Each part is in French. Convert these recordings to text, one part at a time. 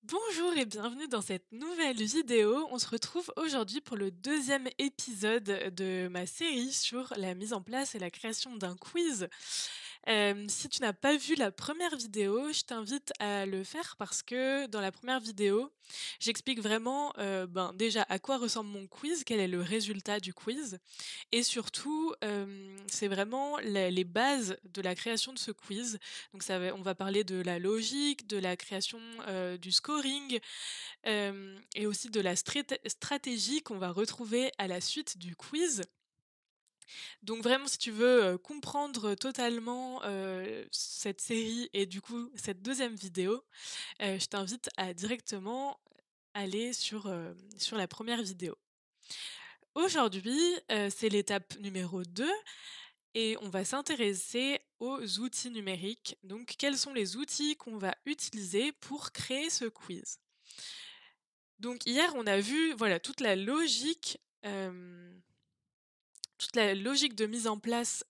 Bonjour et bienvenue dans cette nouvelle vidéo. On se retrouve aujourd'hui pour le deuxième épisode de ma série sur la mise en place et la création d'un quiz. Si tu n'as pas vu la première vidéo, je t'invite à le faire parce que dans la première vidéo, j'explique vraiment déjà à quoi ressemble mon quiz, quel est le résultat du quiz et surtout, c'est vraiment les bases de la création de ce quiz. Donc on va parler de la logique, de la création, du scoring, et aussi de la stratégie qu'on va retrouver à la suite du quiz. Donc vraiment si tu veux, comprendre totalement, cette série et du coup cette deuxième vidéo, je t'invite à directement aller sur la première vidéo. Aujourd'hui, c'est l'étape numéro 2. Et on va s'intéresser aux outils numériques. Donc, quels sont les outils qu'on va utiliser pour créer ce quiz? Donc, hier, on a vu, voilà, toute la logique de mise en place,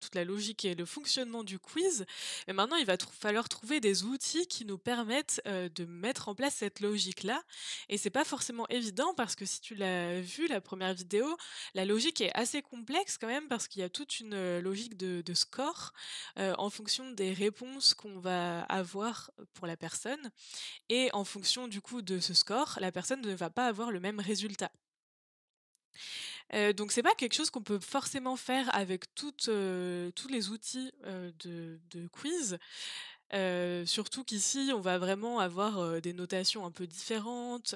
toute la logique et le fonctionnement du quiz. Et maintenant, il va falloir trouver des outils qui nous permettent, de mettre en place cette logique-là. Et c'est pas forcément évident parce que si tu l'as vu, la première vidéo, la logique est assez complexe quand même parce qu'il y a toute une, logique de score, en fonction des réponses qu'on va avoir pour la personne et en fonction du coup de ce score, la personne ne va pas avoir le même résultat. Donc c'est pas quelque chose qu'on peut forcément faire avec tous les outils, de quiz. Surtout qu'ici, on va vraiment avoir, des notations un peu différentes,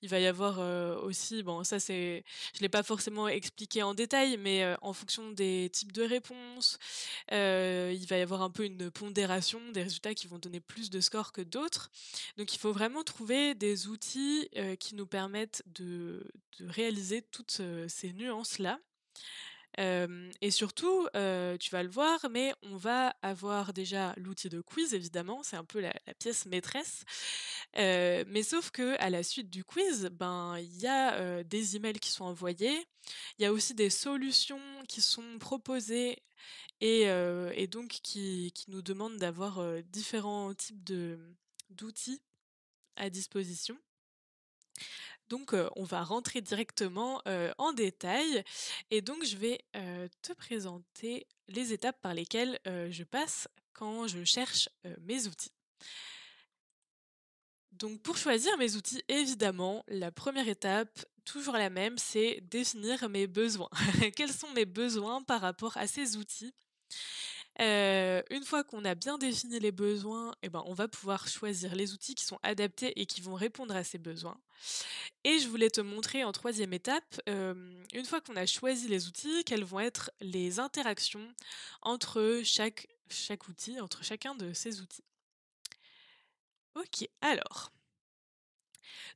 il va y avoir, aussi bon ça c'est je l'ai pas forcément expliqué en détail, mais, en fonction des types de réponses, il va y avoir un peu une pondération des résultats qui vont donner plus de scores que d'autres. Donc il faut vraiment trouver des outils, qui nous permettent de réaliser toutes, ces nuances-là. Et surtout, tu vas le voir, mais on va avoir déjà l'outil de quiz évidemment, c'est un peu la pièce maîtresse. Mais sauf que à la suite du quiz, ben, il y a, des emails qui sont envoyés. Il y a aussi des solutions qui sont proposées et donc qui nous demandent d'avoir, différents types d'outils à disposition. Donc, on va rentrer directement, en détail et donc je vais, te présenter les étapes par lesquelles, je passe quand je cherche, mes outils. Donc pour choisir mes outils, évidemment, la première étape, toujours la même, c'est définir mes besoins. Quels sont mes besoins par rapport à ces outils? Une fois qu'on a bien défini les besoins et ben, on va pouvoir choisir les outils qui sont adaptés et qui vont répondre à ces besoins. Et je voulais te montrer en troisième étape, une fois qu'on a choisi les outils, quelles vont être les interactions entre chaque outil, entre chacun de ces outils. OK, alors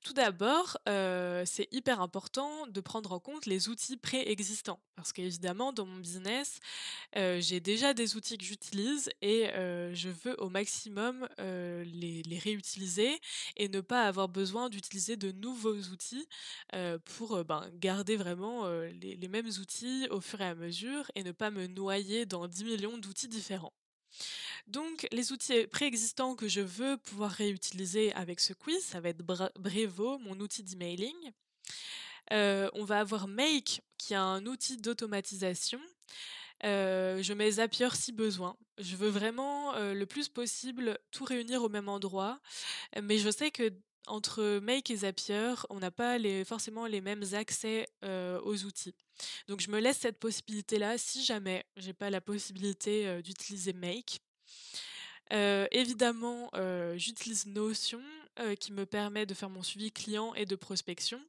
tout d'abord, c'est hyper important de prendre en compte les outils préexistants. Parce qu'évidemment, dans mon business, j'ai déjà des outils que j'utilise et je veux au maximum, les réutiliser et ne pas avoir besoin d'utiliser de nouveaux outils, pour, garder vraiment, les mêmes outils au fur et à mesure et ne pas me noyer dans 10 millions d'outils différents. Donc les outils préexistants que je veux pouvoir réutiliser avec ce quiz, ça va être Brevo, mon outil d'emailing. On va avoir Make, qui est un outil d'automatisation. Je mets Zapier si besoin. Je veux vraiment, le plus possible tout réunir au même endroit, mais je sais que entre Make et Zapier, on n'a pas forcément les mêmes accès, aux outils. Donc je me laisse cette possibilité-là si jamais j'ai pas la possibilité, d'utiliser Make. Évidemment, j'utilise Notion, qui me permet de faire mon suivi client et de prospection.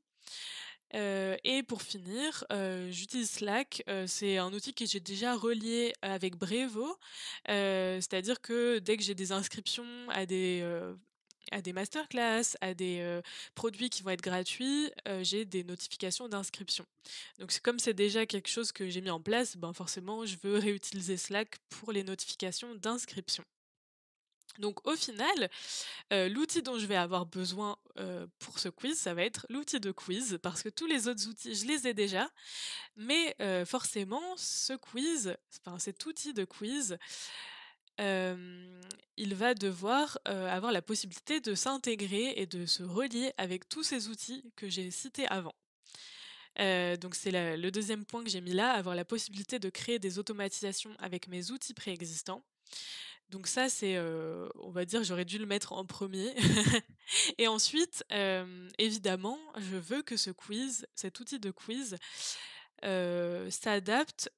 Et pour finir, j'utilise Slack, c'est un outil que j'ai déjà relié avec Brevo. C'est-à-dire que dès que j'ai des inscriptions à des masterclass, à des, produits qui vont être gratuits, j'ai des notifications d'inscription. Donc c'est déjà quelque chose que j'ai mis en place, ben, forcément je veux réutiliser Slack pour les notifications d'inscription. Donc au final, l'outil dont je vais avoir besoin, pour ce quiz, ça va être l'outil de quiz parce que tous les autres outils, je les ai déjà. Mais, forcément cet outil de quiz, il va devoir, avoir la possibilité de s'intégrer et de se relier avec tous ces outils que j'ai cités avant. Donc c'est le deuxième point que j'ai mis là, avoir la possibilité de créer des automatisations avec mes outils préexistants. Donc ça, c'est, on va dire, j'aurais dû le mettre en premier. Et ensuite, évidemment, je veux que ce quiz, cet outil de quiz, s'adapte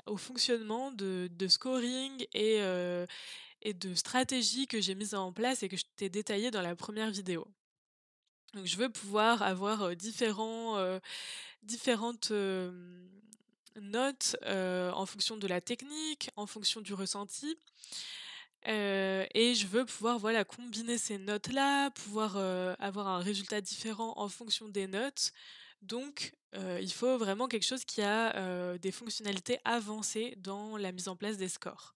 au fonctionnement de scoring et de stratégie que j'ai mise en place et que je t'ai détaillé dans la première vidéo. Donc je veux pouvoir avoir, différentes, notes, en fonction de la technique, en fonction du ressenti, et je veux pouvoir, voilà, combiner ces notes-là, pouvoir, avoir un résultat différent en fonction des notes. Donc il faut vraiment quelque chose qui a, des fonctionnalités avancées dans la mise en place des scores.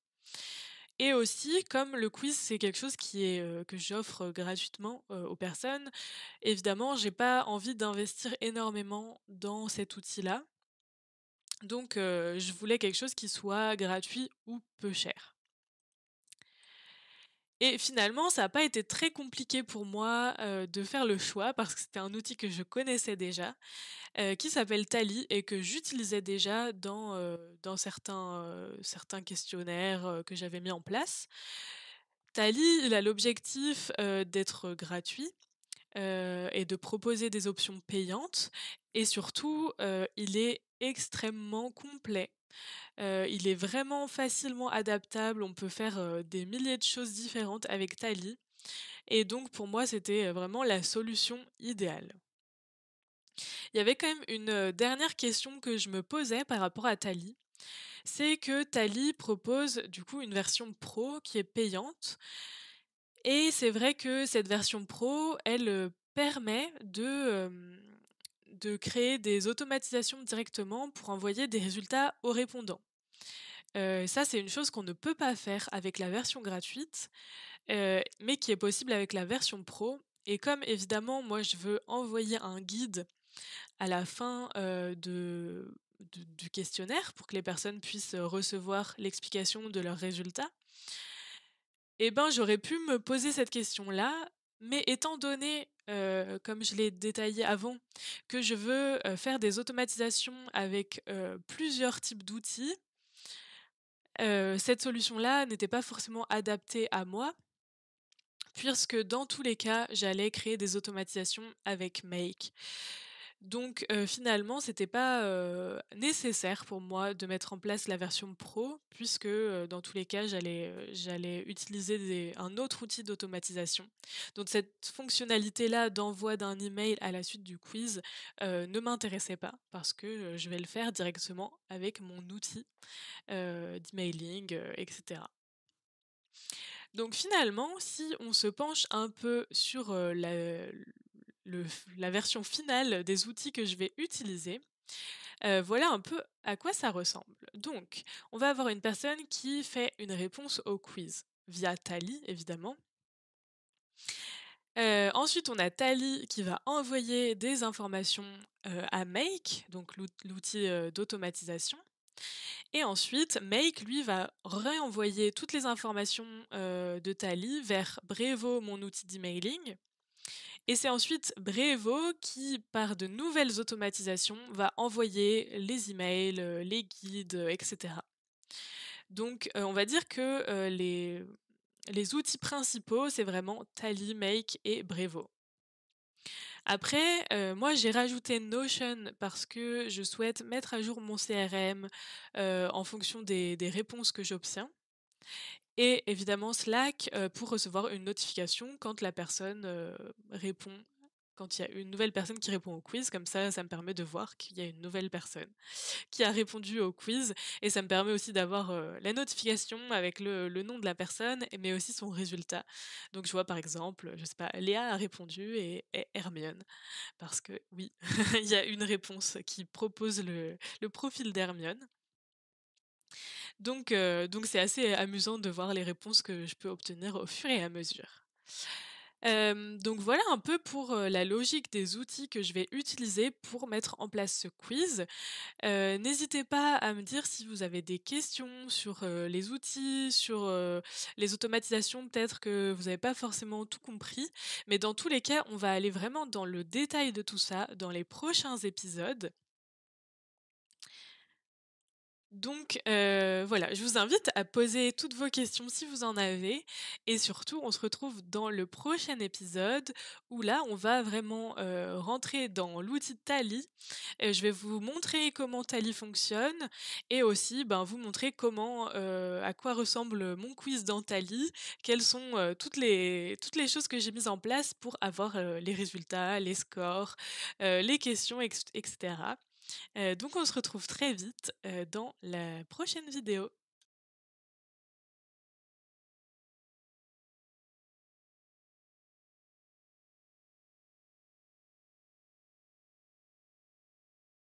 Et aussi, comme le quiz, c'est quelque chose qui est, que j'offre gratuitement, aux personnes, évidemment, j'ai pas envie d'investir énormément dans cet outil-là. Donc je voulais quelque chose qui soit gratuit ou peu cher. Et finalement, ça n'a pas été très compliqué pour moi, de faire le choix parce que c'était un outil que je connaissais déjà, qui s'appelle Tally et que j'utilisais déjà dans certains questionnaires, que j'avais mis en place. Tally, il a l'objectif, d'être gratuit, et de proposer des options payantes et surtout, il est extrêmement complet. Il est vraiment facilement adaptable, on peut faire, des milliers de choses différentes avec Tally et donc pour moi, c'était, vraiment la solution idéale. Il y avait quand même une, dernière question que je me posais par rapport à Tally, c'est que Tally propose du coup une version pro qui est payante et c'est vrai que cette version pro, elle, permet de créer des automatisations directement pour envoyer des résultats aux répondants. Ça, c'est une chose qu'on ne peut pas faire avec la version gratuite, mais qui est possible avec la version pro et comme évidemment, moi, je veux envoyer un guide à la fin, du questionnaire pour que les personnes puissent, recevoir l'explication de leurs résultats. Et ben, j'aurais pu me poser cette question-là, mais étant donné, comme je l'ai détaillé avant, que je veux, faire des automatisations avec, plusieurs types d'outils, cette solution-là n'était pas forcément adaptée à moi, puisque dans tous les cas, j'allais créer des automatisations avec Make. Donc finalement, c'était pas, nécessaire pour moi de mettre en place la version pro puisque, dans tous les cas, j'allais utiliser un autre outil d'automatisation. Donc cette fonctionnalité-là d'envoi d'un email à la suite du quiz, ne m'intéressait pas parce que, je vais le faire directement avec mon outil, d'emailing, et cetera. Donc finalement, si on se penche un peu sur, la version finale des outils que je vais utiliser, voilà un peu à quoi ça ressemble. Donc, on va avoir une personne qui fait une réponse au quiz via Tally évidemment. Ensuite, on a Tally qui va envoyer des informations, à Make, donc l'outil, d'automatisation. Et ensuite, Make, lui, va réenvoyer toutes les informations, de Tally vers Brevo, mon outil d'emailing. Et c'est ensuite Brevo qui, par de nouvelles automatisations, va envoyer les emails, les guides, et cetera. Donc, on va dire que, les outils principaux, c'est vraiment Tally, Make et Brevo. Après, moi j'ai rajouté Notion parce que je souhaite mettre à jour mon CRM, en fonction des réponses que j'obtiens et évidemment Slack, pour recevoir une notification quand la personne, répond quand il y a une nouvelle personne qui répond au quiz, comme ça me permet de voir qu'il y a une nouvelle personne qui a répondu au quiz et ça me permet aussi d'avoir, la notification avec le nom de la personne mais aussi son résultat. Donc je vois par exemple, je sais pas, Léa a répondu et Hermione parce que oui, il y a une réponse qui propose le profil d'Hermione. Donc c'est assez amusant de voir les réponses que je peux obtenir au fur et à mesure. Donc voilà un peu pour, la logique des outils que je vais utiliser pour mettre en place ce quiz. N'hésitez pas à me dire si vous avez des questions sur, les outils, sur, les automatisations peut-être que vous n'avez pas forcément tout compris. Mais dans tous les cas, on va aller vraiment dans le détail de tout ça dans les prochains épisodes. Donc, voilà, je vous invite à poser toutes vos questions si vous en avez et surtout on se retrouve dans le prochain épisode où là, on va vraiment, rentrer dans l'outil Tally. Je vais vous montrer comment Tally fonctionne et aussi, ben, vous montrer comment, à quoi ressemble, mon quiz dans Tally. Quelles sont, toutes les choses que j'ai mises en place pour avoir, les résultats, les scores, les questions et cetera. Donc on se retrouve très vite, dans la prochaine vidéo.